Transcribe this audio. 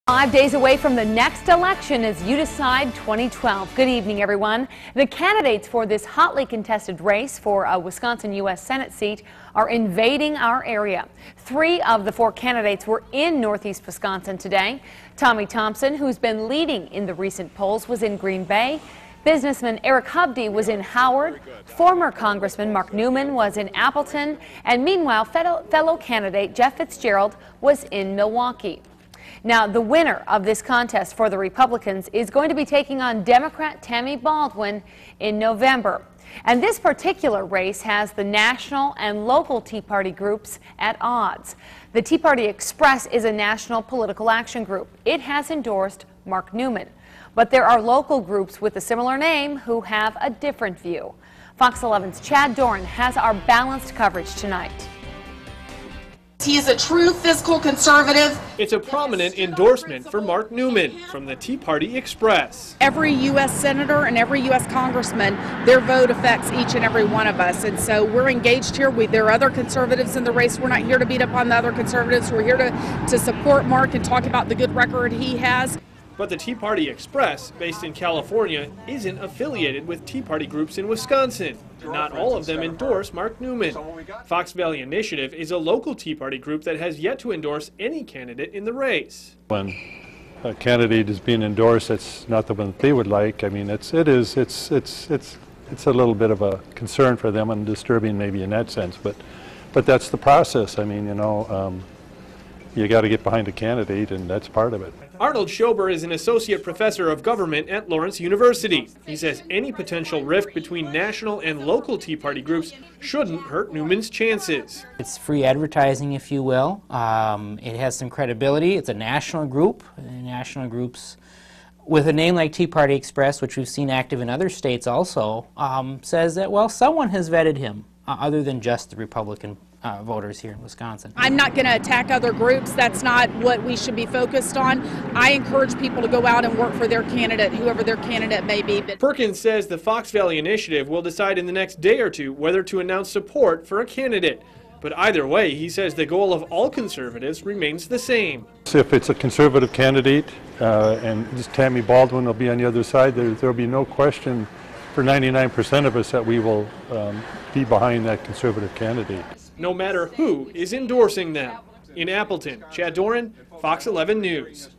5 days away from the next election as you decide 2012. Good evening, everyone. The candidates for this hotly contested race for a Wisconsin U.S. Senate seat are invading our area. 3 of the 4 candidates were in Northeast Wisconsin today. Tommy Thompson, who's been leading in the recent polls, was in Green Bay. Businessman Eric Hubdy was in Howard. Former Congressman Mark Neumann was in Appleton. And meanwhile, fellow candidate Jeff Fitzgerald was in Milwaukee. Now, the winner of this contest for the Republicans is going to be taking on Democrat Tammy Baldwin in November. And this particular race has the national and local Tea Party groups at odds. The Tea Party Express is a national political action group. It has endorsed Mark Neumann. But there are local groups with a similar name who have a different view. Fox 11's Chad Doran has our balanced coverage tonight. He is a true fiscal conservative. It's a prominent endorsement for Mark Neumann from the Tea Party Express. Every U.S. senator and every U.S. congressman, their vote affects each and every one of us. And so we're engaged here. There are other conservatives in the race. We're not here to beat up on the other conservatives. We're here to support Mark and talk about the good record he has. But the Tea Party Express, based in California, isn't affiliated with Tea Party groups in Wisconsin. Not all of them endorse Mark Neumann. Fox Valley Initiative is a local Tea Party group that has yet to endorse any candidate in the race. When a candidate is being endorsed, that's not the one that they would like. I mean, it's a little bit of a concern for them and disturbing maybe in that sense. But that's the process. I mean, you know, you got to get behind a candidate, and that's part of it. Arnold Schober is an associate professor of government at Lawrence University. He says any potential rift between national and local Tea Party groups shouldn't hurt Neumann's chances. It's free advertising, if you will. It has some credibility. It's a national group. National groups with a name like Tea Party Express, which we've seen active in other states also, says that, well, someone has vetted him other than just the Republican voters here in Wisconsin. I'm not going to attack other groups. That's not what we should be focused on. I encourage people to go out and work for their candidate, whoever their candidate may be. Perkins says the Fox Valley Initiative will decide in the next day or two whether to announce support for a candidate. But either way, he says the goal of all conservatives remains the same. So if it's a conservative candidate and just Tammy Baldwin will be on the other side, there will be no question for 99% of us that we will be behind that conservative candidate. No matter who is endorsing them. In Appleton, Chad Doran, Fox 11 News.